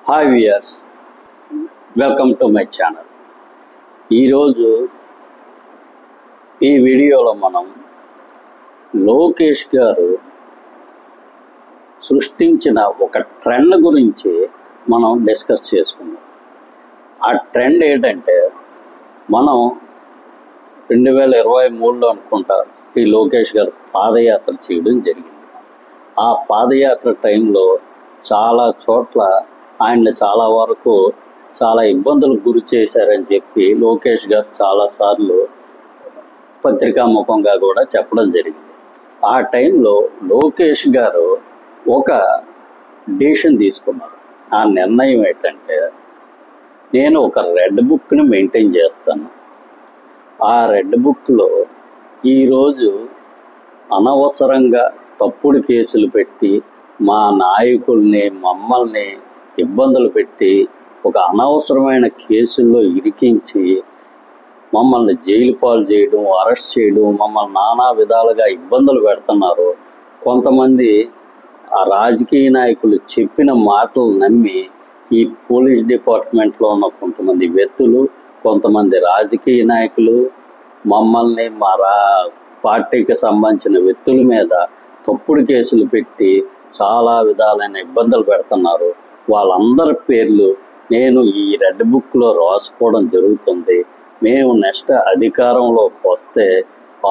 Hi viewers, welcome to my channel. ఈరోజు ఈ వీడియోలో మనం లోకేష్ గారు సృష్టించిన ఒక ట్రెండ్ గురించి మనం డిస్కస్ చేసుకుందాం. ఆ ట్రెండ్ ఏంటంటే, మనం 2023లో అనుకుంటా శ్రీ లోకేష్ గారు పాదయాత్ర చేయడం జరిగింది. ఆ పాదయాత్ర టైంలో చాలా చోట్ల ఆయన్ని చాలా వరకు చాలా ఇబ్బందులకు గురి చేశారని చెప్పి లోకేష్ గారు చాలాసార్లు పత్రికాముఖంగా కూడా చెప్పడం జరిగింది. ఆ టైంలో లోకేష్ గారు ఒక డిసిషన్ తీసుకున్నారు. ఆ నిర్ణయం ఏంటంటే, నేను ఒక రెడ్ బుక్ని మెయింటైన్ చేస్తాను. ఆ రెడ్ బుక్లో ఈరోజు అనవసరంగా తప్పుడు కేసులు పెట్టి మా నాయకుల్ని మమ్మల్ని ఇబ్బందులు పెట్టి ఒక అనవసరమైన కేసుల్లో ఇరికించి మమ్మల్ని జైలు పాలు చేయడం, అరెస్ట్ చేయడం, మమ్మల్ని నానా విధాలుగా ఇబ్బందులు పెడుతున్నారు. కొంతమంది ఆ రాజకీయ నాయకులు చెప్పిన మాటలు నమ్మి ఈ పోలీస్ డిపార్ట్మెంట్లో ఉన్న కొంతమంది వ్యక్తులు, కొంతమంది రాజకీయ నాయకులు మమ్మల్ని మా పార్టీకి సంబంధించిన వ్యక్తుల మీద తప్పుడు కేసులు పెట్టి చాలా విధాలైన ఇబ్బందులు పెడుతున్నారు. వాళ్ళందరి పేర్లు నేను ఈ రెడ్ బుక్లో రాసుకోవడం జరుగుతుంది. మేము నెక్స్ట్ అధికారంలోకి వస్తే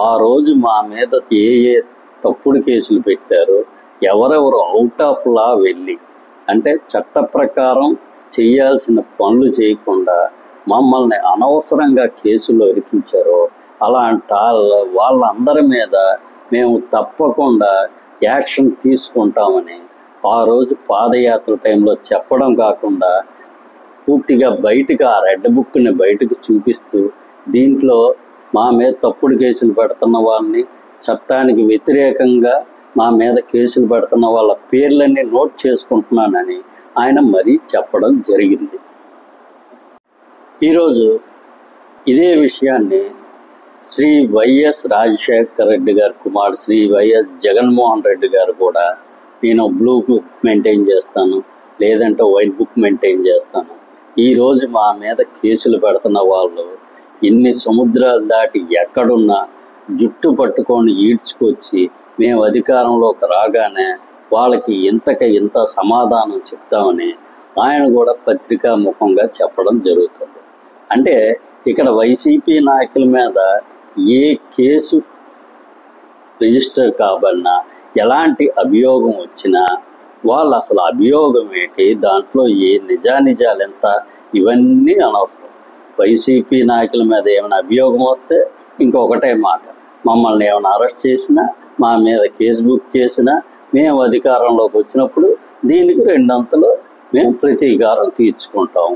ఆ రోజు మా మీద ఏ తప్పుడు కేసులు పెట్టారు, ఎవరెవరు అవుట్ ఆఫ్ లా వెళ్ళి అంటే చట్ట ప్రకారం చేయాల్సిన పనులు చేయకుండా మమ్మల్ని అనవసరంగా కేసులో ఇరికించారో అలాంటి వాళ్ళందరి మీద మేము తప్పకుండా యాక్షన్ తీసుకుంటామని ఆ రోజు పాదయాత్ర టైంలో చెప్పడం కాకుండా పూర్తిగా బయటకు ఆ రెడ్ బుక్ని బయటకు చూపిస్తూ దీంట్లో మా మీద తప్పుడు కేసులు పెడుతున్న వాళ్ళని, చట్టానికి వ్యతిరేకంగా మా మీద కేసులు పెడుతున్న వాళ్ళ పేర్లన్నీ నోట్ చేసుకుంటున్నానని ఆయన మరీ చెప్పడం జరిగింది. ఈరోజు ఇదే విషయాన్ని శ్రీ వైఎస్ రాజశేఖర రెడ్డి గారి కుమారుడు శ్రీ వైఎస్ జగన్మోహన్ రెడ్డి గారు కూడా నేను బ్లూ బుక్ మెయింటైన్ చేస్తాను, లేదంటే వైట్ బుక్ మెయింటైన్ చేస్తాను. ఈరోజు మా మీద కేసులు పెడుతున్న వాళ్ళు ఎన్ని సముద్రాలు దాటి ఎక్కడున్నా జుట్టు పట్టుకొని ఈడ్చుకొచ్చి మేము అధికారంలోకి రాగానే వాళ్ళకి ఇంత సమాధానం చెప్తామని ఆయన కూడా పత్రికాముఖంగా చెప్పడం జరుగుతుంది. అంటే ఇక్కడ వైసీపీ నాయకుల మీద ఏ కేసు రిజిస్టర్ కాబడినా, ఎలాంటి అభియోగం వచ్చినా వాళ్ళు అసలు అభియోగం ఏంటి, దాంట్లో ఏ నిజానిజాలు ఎంత, ఇవన్నీ అనవసరం. వైసీపీ నాయకుల మీద ఏమైనా అభియోగం వస్తే ఇంకొకటే మాట, మమ్మల్ని ఏమైనా అరెస్ట్ చేసినా, మా మీద కేసు బుక్ చేసినా మేము అధికారంలోకి వచ్చినప్పుడు దీనికి రెండంతలు మేము ప్రతీకారం తీర్చుకుంటాం.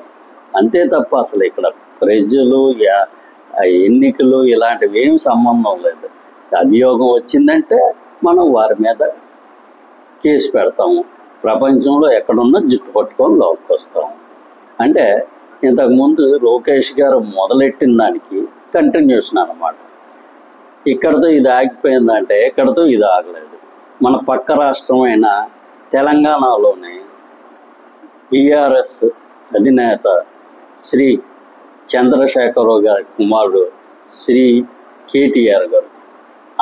అంతే తప్ప అసలు ఇక్కడ ప్రజలు ఎన్నికలు ఇలాంటివి ఏం సంబంధం లేదు. అభియోగం వచ్చిందంటే మనం వారి మీద కేసు పెడతాము, ప్రపంచంలో ఎక్కడున్నా జుట్టు పట్టుకొని లోపలికి వస్తాము. అంటే ఇంతకుముందు లోకేష్ గారు మొదలెట్టిన దానికి కంటిన్యూషన్ అన్నమాట. ఇక్కడతో ఇది ఆగిపోయిందంటే ఇక్కడతో ఇది ఆగలేదు. మన పక్క రాష్ట్రమైన తెలంగాణలోని బీఆర్ఎస్ అధినేత శ్రీ చంద్రశేఖరరావు గారి కుమారుడు శ్రీ కేటీఆర్ గారు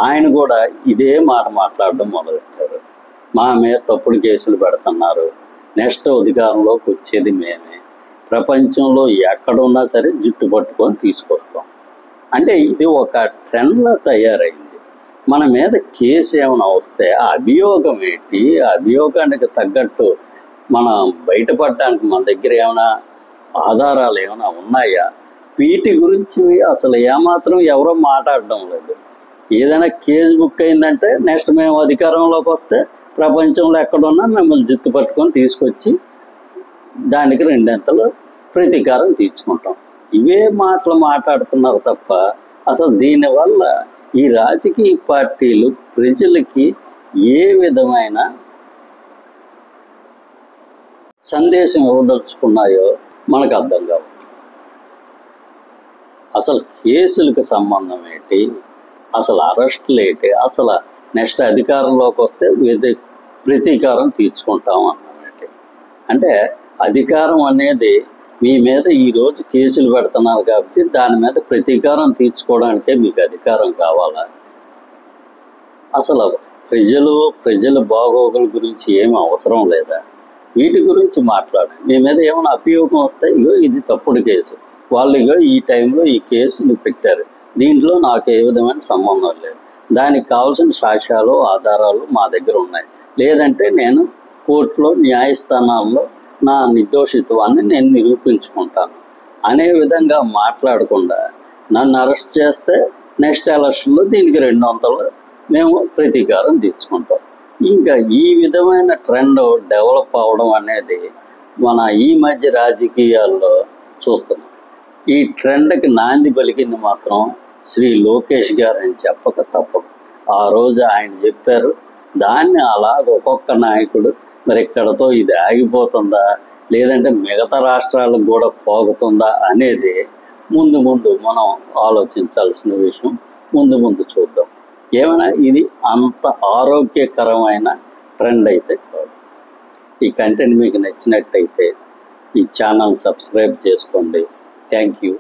ఆయన కూడా ఇదే మాట మాట్లాడడం మొదలెట్టారు. మా మీద తప్పుడు కేసులు పెడుతున్నారు, నెక్స్ట్ అధికారంలోకి వచ్చేది మేమే, ప్రపంచంలో ఎక్కడున్నా సరే జుట్టు పట్టుకొని తీసుకొస్తాం. అంటే ఇది ఒక ట్రెండ్లా తయారైంది. మన మీద కేసు ఏమైనా వస్తే ఆ అభియోగం ఏంటి, ఆ అభియోగానికి తగ్గట్టు మనం బయటపడడానికి మన దగ్గర ఏమైనా ఆధారాలు ఏమైనా ఉన్నాయా, వీటి గురించి అసలు ఏమాత్రం ఎవరో మాట్లాడడం లేదు. ఏదైనా కేసు బుక్ అయిందంటే నెక్స్ట్ మేము అధికారంలోకి వస్తే ప్రపంచంలో ఎక్కడున్నా మిమ్మల్ని జుట్టు పట్టుకొని తీసుకొచ్చి దానికి రెండంతలు ప్రతీకారం తీర్చుకుంటాం. ఇవే మాటలు మాట్లాడుతున్నారు తప్ప అసలు దీనివల్ల ఈ రాజకీయ పార్టీలు ప్రజలకి ఏ విధమైన సందేశం ఇవ్వదలుచుకున్నాయో మనకు అర్థం కావు. అసలు కేసులకు సంబంధం ఏంటి, అసలు అరెస్టులు ఏంటి, అసలు నెక్స్ట్ అధికారంలోకి వస్తే ప్రతీకారం తీర్చుకుంటాం అన్నమాట. అంటే అధికారం అనేది మీ మీద ఈరోజు కేసులు పెడుతున్నారు కాబట్టి దాని మీద ప్రతీకారం తీర్చుకోవడానికే మీకు అధికారం కావాలా? అసలు ప్రజల బాగోగుల గురించి ఏమి అవసరం లేదా? వీటి గురించి మాట్లాడండి. మీ మీద ఏమైనా అభియోగం వస్తే ఇగో ఇది తప్పుడు కేసు, వాళ్ళు ఇగో ఈ టైంలో ఈ కేసులు పెట్టారు, దీంట్లో నాకు ఏ విధమైన సంబంధం లేదు, దానికి కావాల్సిన సాక్ష్యాలు ఆధారాలు మా దగ్గర ఉన్నాయి, లేదంటే నేను కోర్టులో న్యాయస్థానాల్లో నా నిర్దోషిత్వాన్ని నేను నిరూపించుకుంటాను అనే విధంగా మాట్లాడకుండా నన్ను అరెస్ట్ చేస్తే నెక్స్ట్ ఎలక్షన్లో దీనికి 200 మేము ప్రతీకారం తీర్చుకుంటాం. ఇంకా ఈ విధమైన ట్రెండ్ డెవలప్ అవడం అనేది మన ఈ మధ్య రాజకీయాల్లో చూస్తున్నాం. ఈ ట్రెండ్కి నాంది పలికింది మాత్రం శ్రీ లోకేష్ గారు అని చెప్పక తప్పదు. ఆ రోజు ఆయన చెప్పారు, దాన్ని అలాగ ఒక్కొక్క నాయకుడు మరి ఇక్కడతో ఇది ఆగిపోతుందా లేదంటే మిగతా రాష్ట్రాలకు కూడా పోగుతుందా అనేది ముందు మనం ఆలోచించాల్సిన విషయం. ముందు చూద్దాం. ఏమైనా ఇది అంత ఆరోగ్యకరమైన ట్రెండ్ అయితే కాదు. ఈ కంటెంట్ మీకు నచ్చినట్టయితే ఈ ఛానల్ సబ్స్క్రైబ్ చేసుకోండి. Thank you.